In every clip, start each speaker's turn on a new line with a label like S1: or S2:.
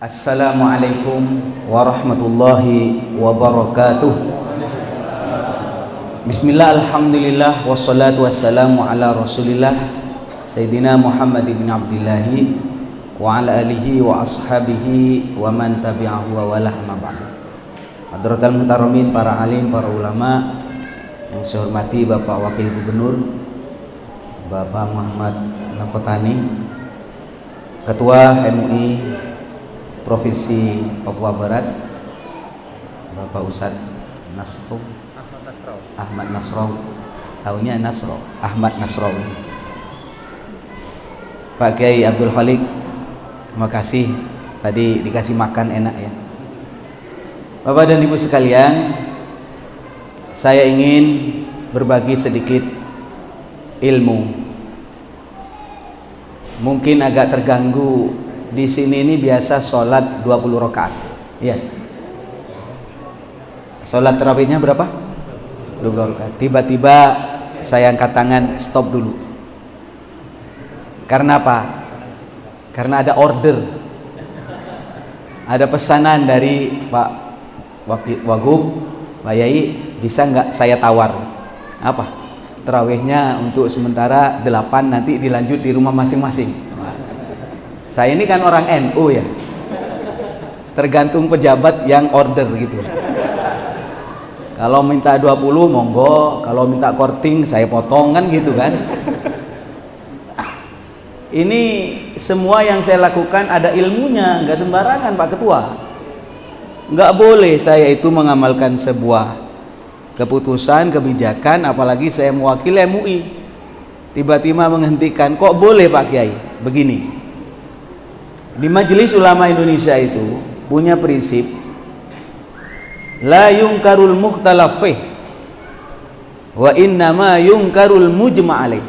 S1: Assalamualaikum warahmatullahi wabarakatuh. Bismillah, alhamdulillah, wassalatu wassalamu ala rasulillah Sayyidina Muhammad ibn Abdillahi wa ala alihi wa ashabihi wa man tabi'ahu wa walah ma ba'du. Hadratul muhtaramin, para alim, para ulama yang saya hormati, Bapak Wakil Gubernur Bapak Muhammad Nakotani, Ketua MUI Provinsi Papua Barat Bapak Ustadz Ahmad Nasrawi, tahunya Nasro Ahmad Nasrawi, Pak Kiai Abdul Khalik, terima kasih tadi dikasih makan enak ya. Bapak dan Ibu sekalian, saya ingin berbagi sedikit ilmu. Mungkin agak terganggu. Di sini ini biasa sholat 20 rakaat. Iya. Sholat tarawihnya berapa? 20 rakaat. Tiba-tiba saya angkat tangan, stop dulu. Karena apa? Karena ada order. Ada pesanan dari Pak Wagub, Pak Yai, bisa nggak saya tawar? Apa? Tarawihnya untuk sementara 8, nanti dilanjut di rumah masing-masing. Saya ini kan orang NU ya, tergantung pejabat yang order gitu. Kalau minta 20 monggo, kalau minta korting saya potong kan gitu kan. Ini semua yang saya lakukan ada ilmunya, nggak sembarangan Pak Ketua. Nggak boleh saya itu mengamalkan sebuah keputusan, kebijakan, apalagi saya mewakili MUI, tiba-tiba menghentikan. Kok boleh Pak Kiai? Begini, di Majelis Ulama Indonesia itu punya prinsip la yungkarul mukhtalaf fih wa innama yungkarul mujma' alaih.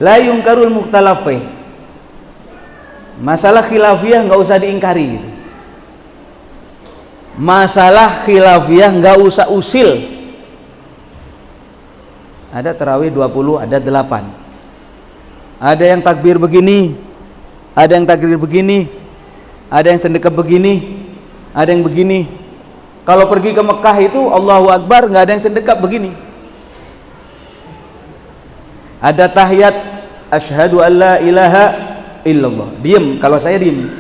S1: La yungkarul mukhtalaf fih, masalah khilafiyah nggak usah diingkari gitu. Masalah khilafiyah nggak usah usil. Ada tarawih 20, ada 8. Ada yang takbir begini, ada yang takbir begini, ada yang sedekap begini, ada yang begini. Kalau pergi ke Mekah itu Allahu Akbar, nggak ada yang sedekap begini. Ada tahiyat asyhadu an la ilaha illallah, diem, kalau saya diem.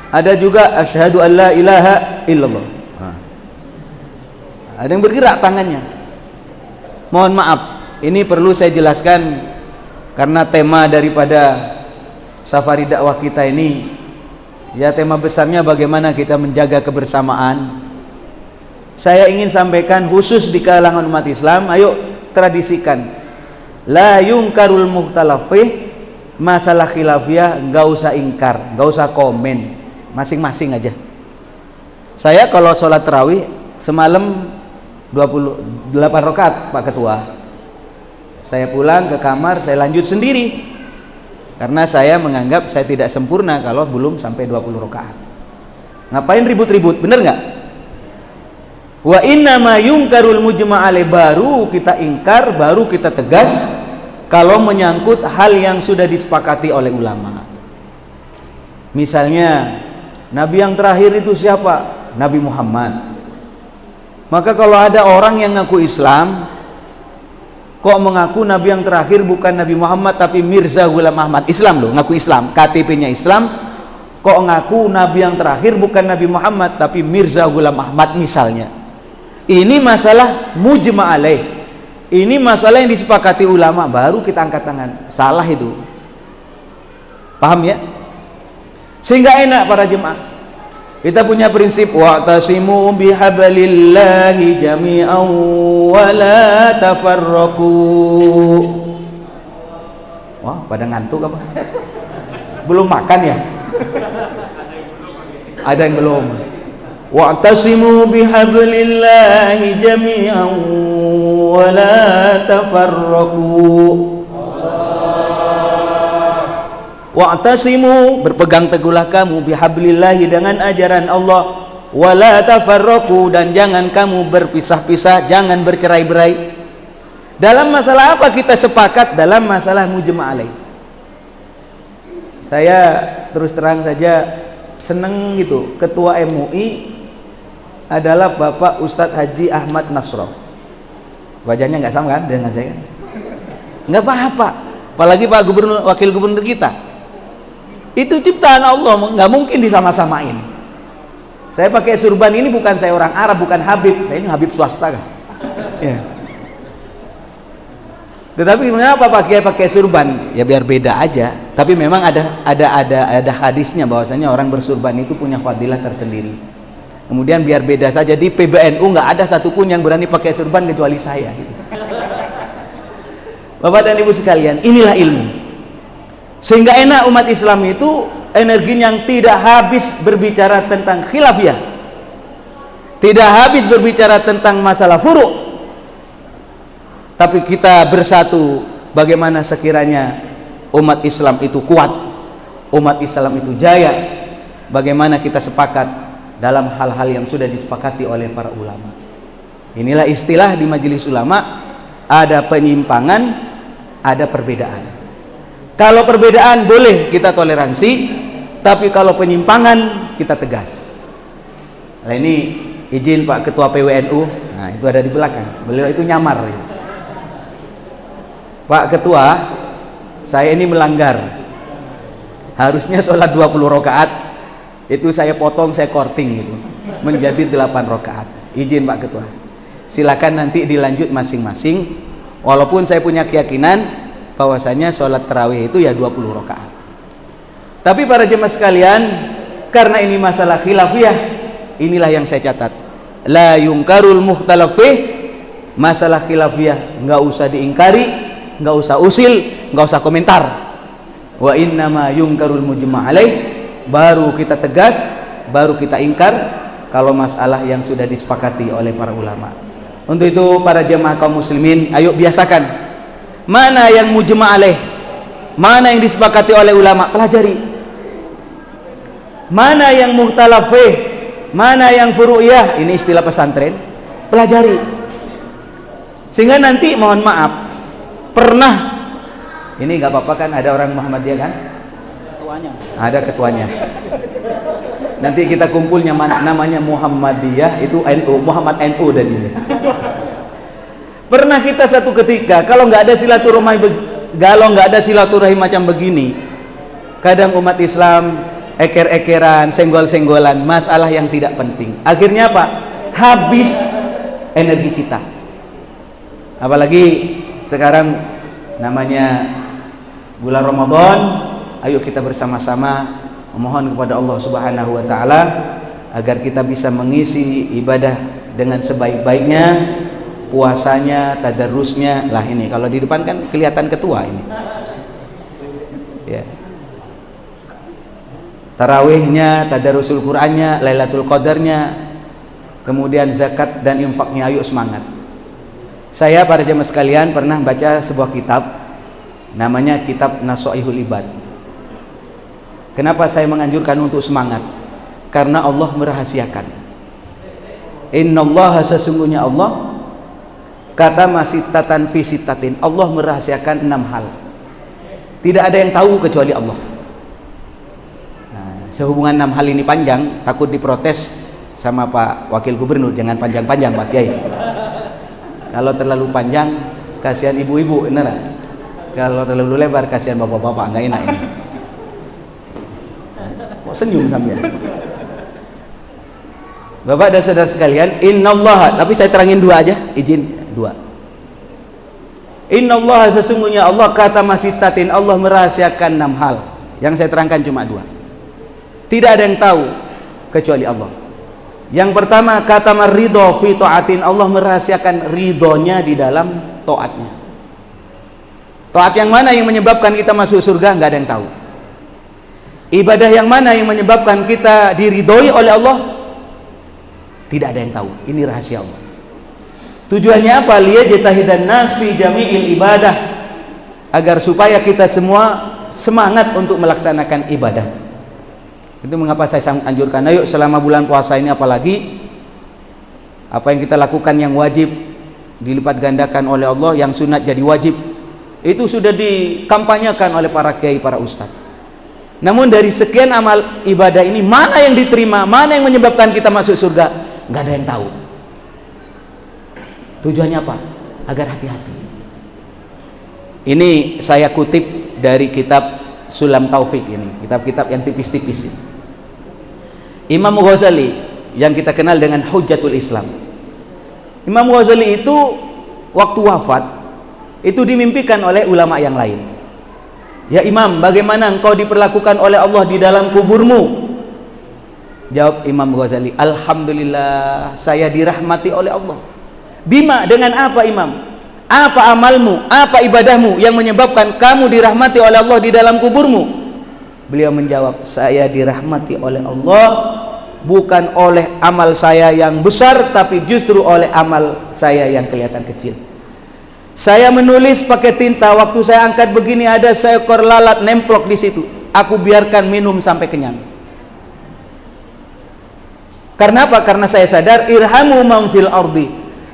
S1: Ada juga asyhadu an la ilaha illallah. Ada yang bergerak tangannya. Mohon maaf, ini perlu saya jelaskan karena tema daripada safari dakwah kita ini ya, tema besarnya bagaimana kita menjaga kebersamaan. Saya ingin sampaikan khusus di kalangan umat Islam, ayo tradisikan la yungkarul mukhtalaf fih, masalah khilafiyah nggak usah ingkar, nggak usah komen, masing-masing aja. Saya kalau sholat tarawih semalam 28 rakaat Pak Ketua, saya pulang ke kamar, saya lanjut sendiri karena saya menganggap saya tidak sempurna kalau belum sampai 20 rakaat. Ngapain ribut-ribut, bener nggak? Wa inna ma yungkarul mujma' alaih, baru kita ingkar, baru kita tegas kalau menyangkut hal yang sudah disepakati oleh ulama. Misalnya Nabi yang terakhir itu siapa? Nabi Muhammad. Maka kalau ada orang yang ngaku Islam, kok mengaku Nabi yang terakhir bukan Nabi Muhammad tapi Mirza Ghulam Ahmad, Islam loh, ngaku Islam, KTP-nya Islam, kok ngaku Nabi yang terakhir bukan Nabi Muhammad tapi Mirza Ghulam Ahmad misalnya. Ini masalah mujma' alaih, ini masalah yang disepakati ulama, baru kita angkat tangan. Salah itu, paham ya? Sehingga enak para jemaah. Kita punya prinsip wa'tasimu bihablillahi jami'an wa la tafarraqu. Wah, pada ngantuk apa? Belum makan ya? Ada yang belum. Wa'tasimu bihablillahi jami'an wa la tafarraqu. Wa'tasimu, berpegang teguhlah kamu, bihablillahi, dengan ajaran Allah, wala tafarraqu, dan jangan kamu berpisah-pisah, jangan bercerai-berai. Dalam masalah apa kita sepakat? Dalam masalah mujma' alaih. Saya terus terang saja seneng gitu, ketua MUI adalah Bapak Ustadz Haji Ahmad Nasro. Wajahnya nggak sama kan dengan saya kan? Nggak apa-apa, apalagi Pak Gubernur, Wakil Gubernur kita itu ciptaan Allah, nggak mungkin disama-samain. Saya pakai surban ini bukan saya orang Arab, bukan Habib, saya ini Habib swasta kan? Ya. Tetapi mengapa Pak Kiai pakai surban? Ya biar beda aja. Tapi memang ada hadisnya bahwasanya orang bersurban itu punya fadilah tersendiri. Kemudian biar beda saja, di PBNU nggak ada satupun yang berani pakai surban kecuali saya. Gitu. Bapak dan Ibu sekalian, inilah ilmu. Sehingga enak umat Islam itu energinya yang tidak habis berbicara tentang khilafiyah, tidak habis berbicara tentang masalah furu', tapi kita bersatu bagaimana sekiranya umat Islam itu kuat, umat Islam itu jaya, bagaimana kita sepakat dalam hal-hal yang sudah disepakati oleh para ulama. Inilah istilah di majelis ulama, ada penyimpangan, ada perbedaan. Kalau perbedaan boleh kita toleransi, tapi kalau penyimpangan kita tegas. Nah ini izin Pak Ketua PWNU, nah itu ada di belakang, beliau itu nyamar. Pak Ketua, saya ini melanggar, harusnya sholat 20 rakaat, itu saya potong, saya korting gitu, menjadi 8 rakaat. Izin Pak Ketua, silakan nanti dilanjut masing-masing, walaupun saya punya keyakinan bahwasanya sholat tarawih itu ya 20 rakaat. Tapi para jemaah sekalian, karena ini masalah khilafiyah, inilah yang saya catat, la yungkarul mukhtalafih, masalah khilafiyah nggak usah diingkari, nggak usah usil, nggak usah komentar. Wa innama yungkarul mujma' alaih, baru kita tegas, baru kita ingkar kalau masalah yang sudah disepakati oleh para ulama. Untuk itu para jemaah kaum muslimin, ayo biasakan mana yang mujma' alaih, mana yang disepakati oleh ulama, pelajari. Mana yang mukhtalafih, mana yang furu'iyah, ini istilah pesantren, pelajari. Sehingga nanti mohon maaf, pernah ini nggak apa-apa kan, ada orang Muhammadiyah kan, ketuanya, ada ketuanya. Nanti kita kumpulnya namanya Muhammadiyah, itu NU, Muhammad NU dan ini. Pernah kita satu ketika kalau nggak ada silaturahim macam begini, kadang umat Islam eker-ekeran, senggol-senggolan, masalah yang tidak penting. Akhirnya apa? Habis energi kita. Apalagi sekarang namanya bulan Ramadan, ayo kita bersama-sama memohon kepada Allah Subhanahu wa taala agar kita bisa mengisi ibadah dengan sebaik-baiknya, puasanya, tadarusnya. Lah ini kalau di depan kan kelihatan ketua ini. Ya. Tarawihnya, tadarusul Qur'annya, Lailatul Qadarnya, kemudian zakat dan infaknya, ayo semangat. Saya para jemaah sekalian pernah baca sebuah kitab namanya Kitab Nasoihul Ibad. Kenapa saya menganjurkan untuk semangat? Karena Allah merahasiakan. Innallaha, sesungguhnya Allah, kata masitatan fi sitatin, Allah merahasiakan 6 hal. Tidak ada yang tahu kecuali Allah. Nah, sehubungan 6 hal ini panjang, takut diprotes sama Pak Wakil Gubernur, jangan panjang-panjang Pak Kiai. Kalau terlalu panjang kasihan ibu-ibu, beneran. Kalau terlalu lebar kasihan bapak-bapak, nggak enak ini. Kok senyum sambil? Bapak dan saudara sekalian, innallaha, tapi saya terangin 2 aja, izin 2. Innallaha, sesungguhnya Allah, kata masitatin, Allah merahasiakan 6 hal. Yang saya terangkan cuma 2. Tidak ada yang tahu kecuali Allah. Yang pertama, kata maridho fi ta'atin, Allah merahasiakan ridhonya di dalam taatnya. Taat yang mana yang menyebabkan kita masuk surga, nggak ada yang tahu. Ibadah yang mana yang menyebabkan kita diridhoi oleh Allah, tidak ada yang tahu. Ini rahasia Allah. Tujuannya apa? Liyajtahidan nas fi jami'il ibadah, agar supaya kita semua semangat untuk melaksanakan ibadah. Itu mengapa saya sangat anjurkan, ayo selama bulan puasa ini, apalagi apa yang kita lakukan yang wajib dilipat gandakan oleh Allah, yang sunat jadi wajib. Itu sudah dikampanyekan oleh para kiai, para ustadz. Namun dari sekian amal ibadah ini, mana yang diterima, mana yang menyebabkan kita masuk surga, nggak ada yang tahu. Tujuannya apa? Agar hati-hati. Ini saya kutip dari kitab Sulam Taufik, ini kitab-kitab yang tipis-tipis ini. Imam Ghazali yang kita kenal dengan Hujjatul Islam. Imam Ghazali itu waktu wafat itu dimimpikan oleh ulama yang lain. Ya Imam, bagaimana engkau diperlakukan oleh Allah di dalam kuburmu? Jawab Imam Ghazali, alhamdulillah saya dirahmati oleh Allah. Bima, dengan apa Imam? Apa amalmu, apa ibadahmu yang menyebabkan kamu dirahmati oleh Allah di dalam kuburmu? Beliau menjawab, saya dirahmati oleh Allah bukan oleh amal saya yang besar, tapi justru oleh amal saya yang kelihatan kecil. Saya menulis pakai tinta, waktu saya angkat begini ada seekor lalat nemplok di situ. Aku biarkan minum sampai kenyang. Karena apa? Karena saya sadar, irhamu man fil ardi,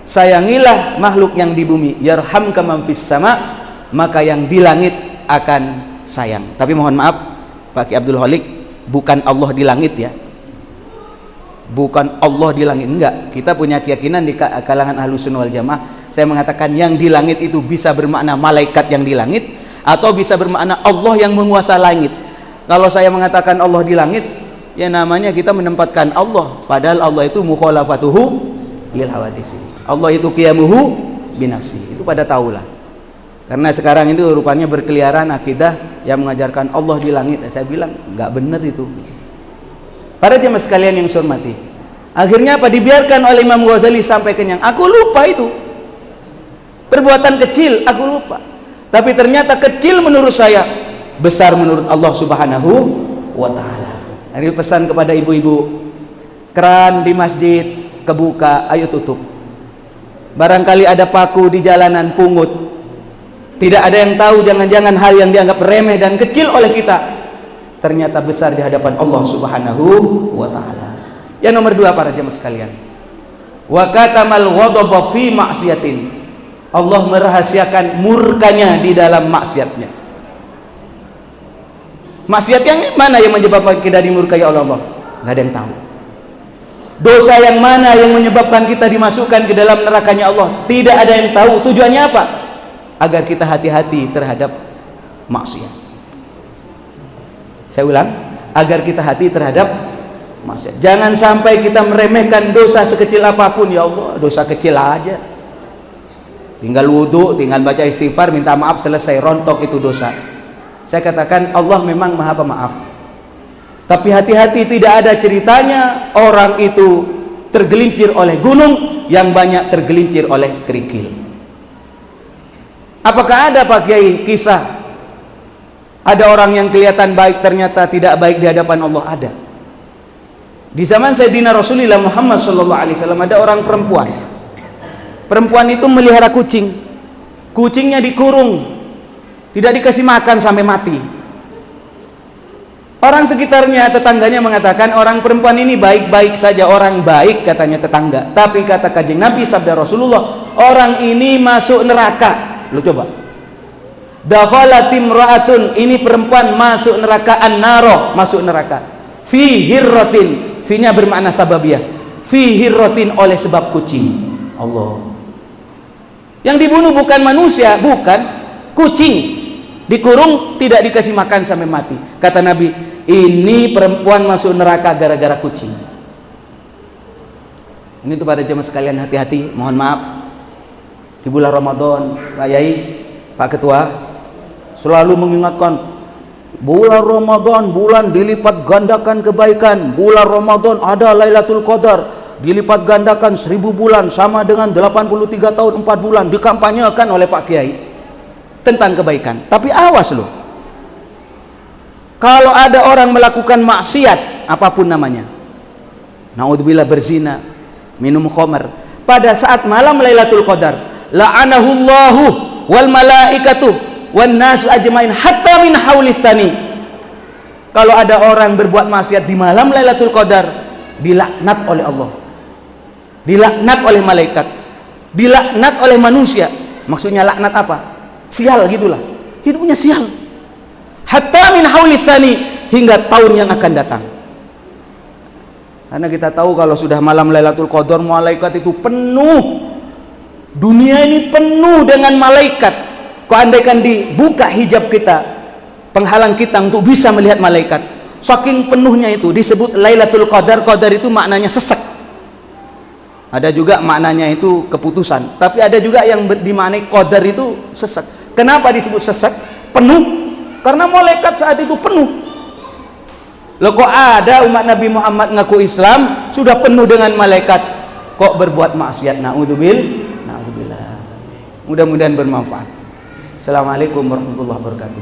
S1: sayangilah makhluk yang di bumi, yarhamka man fis sama, maka yang di langit akan sayang. Tapi mohon maaf Pak Ki Abdul Khalik, bukan Allah di langit ya. Bukan Allah di langit, enggak. Kita punya keyakinan di kalangan Ahlus Sunnah wal Jamaah, saya mengatakan yang di langit itu bisa bermakna malaikat yang di langit, atau bisa bermakna Allah yang menguasai langit. Kalau saya mengatakan Allah di langit, ya namanya kita menempatkan Allah, padahal Allah itu mukhalafatuhu lil hawadisi. Allah itu qiyamuhu binafsi. Itu pada tahulah. Karena sekarang itu rupanya berkeliaran akidah yang mengajarkan Allah di langit. Saya bilang enggak benar itu. Para jemaah sekalian yang saya hormati, akhirnya apa? Dibiarkan oleh Imam Ghazali sampai kenyang. Aku lupa itu perbuatan kecil, aku lupa. Tapi ternyata kecil menurut saya, besar menurut Allah Subhanahu wa ta'ala. Ini pesan kepada ibu-ibu, keran di masjid kebuka, ayo tutup. Barangkali ada paku di jalanan, pungut. Tidak ada yang tahu, jangan-jangan hal yang dianggap remeh dan kecil oleh kita ternyata besar di hadapan Allah Subhanahu wa ta'ala. Yang nomor 2 para jemaah sekalian, wa katamal ghadaba fi ma'siyatin, Allah merahasiakan murkanya di dalam maksiatnya. Maksiat yang mana yang menyebabkan kita dimurkai oleh Allah? Nggak ada yang tahu. Dosa yang mana yang menyebabkan kita dimasukkan ke dalam nerakanya Allah? Tidak ada yang tahu. Tujuannya apa? Agar kita hati-hati terhadap maksiat. Saya ulang, agar kita hati terhadap maksiat. Jangan sampai kita meremehkan dosa sekecil apapun. Ya Allah, dosa kecil aja, tinggal wudhu, tinggal baca istighfar, minta maaf, selesai, rontok itu dosa. Saya katakan Allah memang maha pemaaf, tapi hati-hati, tidak ada ceritanya orang itu tergelincir oleh gunung yang banyak tergelincir oleh kerikil. Apakah ada Pak Kiai kisah ada orang yang kelihatan baik ternyata tidak baik di hadapan Allah? Ada. Di zaman Sayyidina Rasulullah Muhammad SAW ada orang perempuan. Perempuan itu melihara kucing. Kucingnya dikurung, tidak dikasih makan sampai mati. Orang sekitarnya, tetangganya mengatakan orang perempuan ini baik-baik saja, orang baik katanya tetangga. Tapi kata Kanjeng Nabi, sabda Rasulullah, orang ini masuk neraka. Lu coba. Dakhalat imra'atun, ini perempuan masuk neraka, an-naro, masuk neraka. Fi hirratin, fi-nya bermakna sababiyah. Fi hirratin, oleh sebab kucing. Allah. Yang dibunuh bukan manusia, bukan, kucing. Dikurung, tidak dikasih makan sampai mati. Kata Nabi, ini perempuan masuk neraka gara-gara kucing. Ini tuh pada jemaah sekalian, hati-hati. Mohon maaf, di bulan Ramadan, Pak Yai, Pak Ketua selalu mengingatkan, bulan Ramadan bulan dilipat gandakan kebaikan. Bulan Ramadan ada Lailatul Qadar, dilipat gandakan 1000 bulan, sama dengan 83 tahun 4 bulan, dikampanyekan oleh Pak Kiai tentang kebaikan. Tapi awas loh, kalau ada orang melakukan maksiat apapun namanya, naudzubillah, berzina, minum khamar, pada saat malam Lailatul Qadar, la'anahullahu wal malaikatu wan nas ajmain hatta min haulistani. Kalau ada orang berbuat maksiat di malam Lailatul Qadar, dilaknat oleh Allah, dilaknat oleh malaikat, dilaknat oleh manusia. Maksudnya laknat apa? Sial gitulah, hidupnya sial. Hatta min haulistani, hingga tahun yang akan datang. Karena kita tahu kalau sudah malam Lailatul Qadar, malaikat itu penuh. Dunia ini penuh dengan malaikat. Kok andaikan dibuka hijab kita, penghalang kita untuk bisa melihat malaikat, saking penuhnya itu disebut Lailatul Qadar. Qadar itu maknanya sesek. Ada juga maknanya itu keputusan, tapi ada juga yang dimaknai qadar itu sesek. Kenapa disebut sesek? Penuh. Karena malaikat saat itu penuh. Loh, kok ada umat Nabi Muhammad ngaku Islam sudah penuh dengan malaikat, kok berbuat maksiat? Na'udzubillah. Mudah-mudahan bermanfaat. Assalamualaikum warahmatullahi wabarakatuh.